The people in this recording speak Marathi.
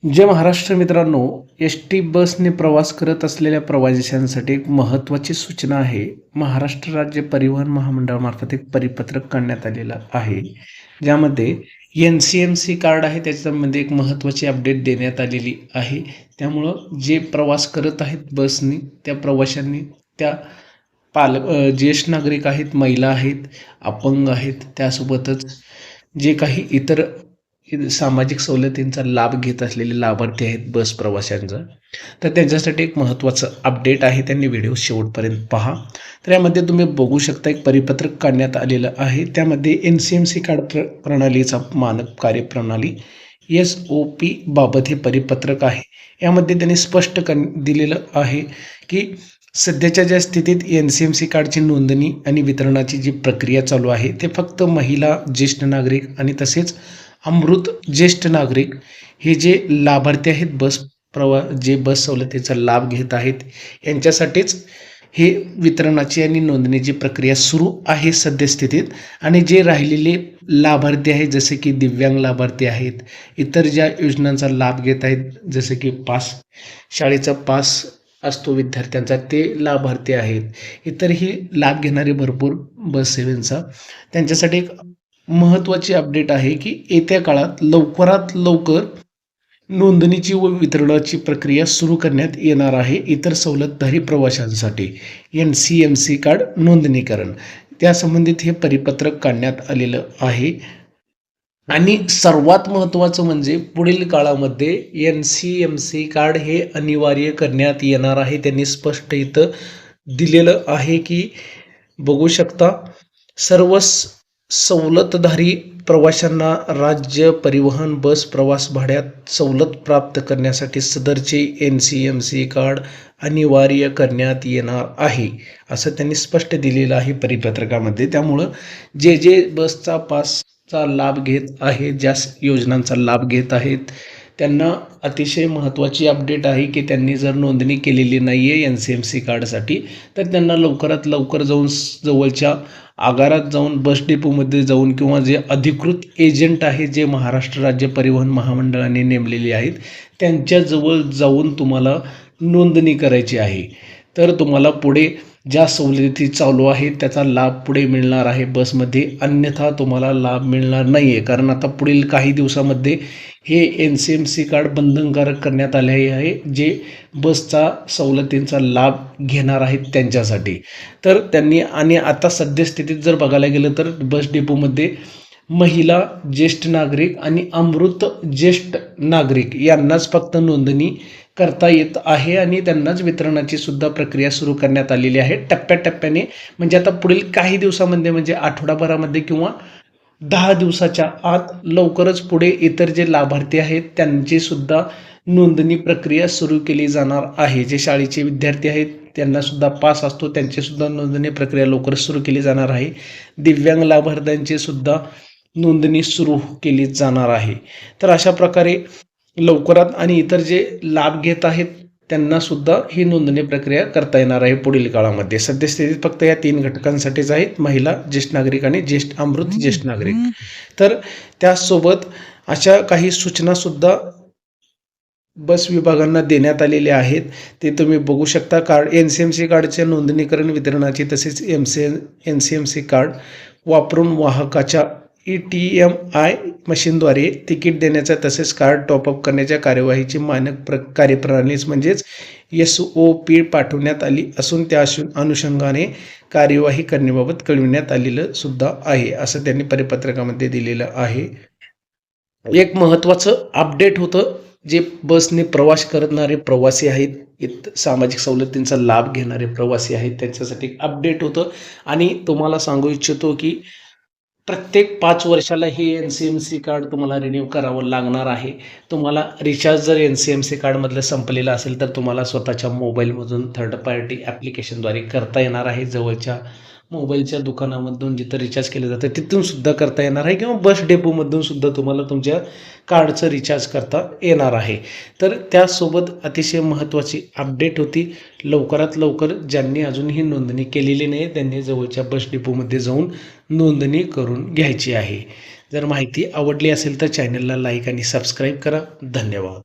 जे महाराष्ट्र मित्रांनो, एस टी बसने प्रवास करत असलेल्या प्रवाशांसाठी एक महत्त्वाची सूचना आहे. महाराष्ट्र राज्य परिवहन महामंडळामार्फत एक परिपत्रक काढण्यात आलेलं आहे. ज्यामध्ये NCMC कार्ड आहे त्याच्यामध्ये एक महत्त्वाची अपडेट देण्यात आलेली आहे. त्यामुळं जे प्रवास करत आहेत बसनी त्या प्रवाशांनी त्या ज्येष्ठ नागरिक आहेत, महिला आहेत, अपंग आहेत, त्यासोबतच जे काही इतर सामाजिक सवलतींचा लाभ घेत असलेले लाभार्थी आहेत बस प्रवाशांचा, तर त्यांच्यासाठी एक महत्त्वाचं अपडेट आहे. त्यांनी व्हिडिओ शेवटपर्यंत पहा. तर यामध्ये तुम्ही बघू शकता एक परिपत्रक काढण्यात आलेलं आहे. त्यामध्ये NCMC कार्ड प्रणालीचा मानक कार्यप्रणाली SOP बाबत हे परिपत्रक आहे. यामध्ये त्यांनी स्पष्ट दिलेलं आहे की सध्याच्या ज्या स्थितीत NCMC कार्डची नोंदणी आणि वितरणाची जी प्रक्रिया चालू आहे ते फक्त महिला, ज्येष्ठ नागरिक आणि तसेच अमृत ज्येष्ठ नागरिक हे जे लाभार्थी आहेत जे बस सवलतीचा लाभ घेत आहेत यांच्यासाठीच हे वितरणाची आणि नोंदणीची प्रक्रिया सुरू आहे सद्यस्थितीत. आणि जे राहिलेले लाभार्थी आहेत जसे की दिव्यांग लाभार्थी आहेत, इतर ज्या योजनांचा लाभ घेत आहेत जसे की शाळेचा पास असतो विद्यार्थ्यांचा ते लाभार्थी आहेत, इतरही लाभ घेणारे भरपूर बस सेवेचा, त्यांच्यासाठी एक महत्त्वाची अपडेट आहे की येत्या काळात लवकरात लवकर नोंदणीची व वितरणाची प्रक्रिया सुरू करण्यात येणार आहे. इतर सवलतधारी प्रवाशांसाठी NCMC कार्ड नोंदणीकरण त्यासंबंधित हे परिपत्रक काढण्यात आलेलं आहे. आणि सर्वात महत्त्वाचं म्हणजे पुढील काळामध्ये NCMC कार्ड हे अनिवार्य करण्यात येणार आहे. त्यांनी स्पष्ट इथं दिलेलं आहे की बघू शकता, सर्व सवलतधारी प्रवाशांना राज्य परिवहन बस प्रवास भाड्यात सवलत प्राप्त करण्यासाठी सदरचे NCMC कार्ड अनिवार्य करण्यात येणार आहे असं त्यांनी स्पष्ट दिलेलं आहे परिपत्रकामध्ये. त्यामुळं जे बसचा पासचा लाभ घेत आहे, ज्या योजनांचा लाभ घेत आहेत त्यांना अतिशय महत्त्वाची अपडेट आहे की त्यांनी जर नोंदणी केलेली नाही आहे NCMC कार्डसाठी तर त्यांना लवकरात लवकर जाऊन जवळच्या आगारात जाऊन बस डेपोमध्ये जाऊन किंवा जे अधिकृत एजंट आहे जे महाराष्ट्र राज्य परिवहन महामंडळाने नेमलेले आहेत त्यांच्याजवळ जाऊन तुम्हाला नोंदणी करायची आहे. तर तुम्हाला पुढे ज्या सवलती चालू आहेत त्याचा लाभ पुढे मिळणार आहे बसमध्ये, अन्यथा तुम्हाला लाभ मिळणार नाही आहे. कारण आता पुढील काही दिवसामध्ये हे NCMC कार्ड बंधनकारक करण्यात आले आहे जे बसचा सवलतींचा लाभ घेणार आहेत त्यांच्यासाठी. तर त्यांनी आणि आता सद्यस्थितीत जर बघायला गेलं तर बस डेपोमध्ये महिला, ज्येष्ठ नागरिक आणि अमृत ज्येष्ठ नागरिक यांनाच फक्त नोंदणी करता येत आहे आणि त्यांनाच वितरणाची सुद्धा प्रक्रिया सुरू करण्यात आलेली आहे टप्प्याटप्प्याने. म्हणजे आता पुढील काही दिवसामध्ये म्हणजे आठवडाभरामध्ये किंवा 10 दिवसाच्या आत लवकरच पुढे इतर जे लाभार्थी आहेत त्यांची सुद्धा नोंदणी प्रक्रिया सुरू केली जाणार आहे. जे शाळेचे विद्यार्थी आहेत त्यांना सुद्धा पास असतो त्यांची सुद्धा नोंदणी प्रक्रिया लवकरच सुरू केली जाणार आहे. दिव्यांग लाभार्थ्यांची सुद्धा नोंदणी सुरू केली जाणार आहे. तर अशा प्रकारे लवकरात आणि इतर जे लाभ घेत आहेत त्यांना सुद्धा ही नोंदणी प्रक्रिया करता येणार आहे पुढील काळामध्ये. सद्यस्थितीत फक्त या 3 घटकांसाठीच आहेत, महिला, ज्येष्ठ नागरिक आणि अमृत ज्येष्ठ नागरिक. तर त्यासोबत अशा काही सूचना सुद्धा बस विभागांना देण्यात आलेल्या आहेत. ते तुम्ही बघू शकता. NCMC कार्डचे नोंदणीकरण वितरणाची तसेच NCMC कार्ड वापरून वाहकाच्या ETMI मशीनद्वारे तिकीट देण्याचा तसेच कार्ड टॉपअप करण्याच्या कार्यवाहीची मानक कार्यप्रणालीच म्हणजेच SOP पाठवण्यात आली असून त्या अनुषंगाने कार्यवाही करण्याबाबत कळविण्यात आलेलं सुद्धा आहे असं त्यांनी परिपत्रकामध्ये दिलेलं आहे. एक महत्त्वाचं अपडेट होतं. जे बसने प्रवास करणारे प्रवासी आहेत, सामाजिक सवलतींचा लाभ घेणारे प्रवासी आहेत त्यांच्यासाठी अपडेट होतं. आणि तुम्हाला सांगू इच्छितो की प्रत्येक 5 वर्षाला हे NCMC कार्ड तुम्हाला रिन्यू करावं लागणार आहे. तुम्हाला रिचार्ज जर NCMC कार्डमधलं संपलेलं असेल तर तुम्हाला स्वतःच्या मोबाईलमधून थर्ड पार्टी ॲप्लिकेशनद्वारे करता येणार आहे. जवळच्या मोबाईलच्या दुकानामधून जिथं रिचार्ज केलं जातं तिथून सुद्धा करता येणार आहे किंवा बस डेपोमधून सुद्धा तुम्हाला तुमच्या कार्डचं रिचार्ज करता येणार आहे. तर त्यासोबत अतिशय महत्त्वाची अपडेट होती. लवकरात लवकर ज्यांनी अजूनही नोंदणी केलेली नाही त्यांनी जवळच्या बस डेपोमध्ये जाऊन नोंदणी करून घ्यायची आहे. जर माहिती आवडली असेल तर चॅनलला लाईक आणि सबस्क्राईब करा. धन्यवाद.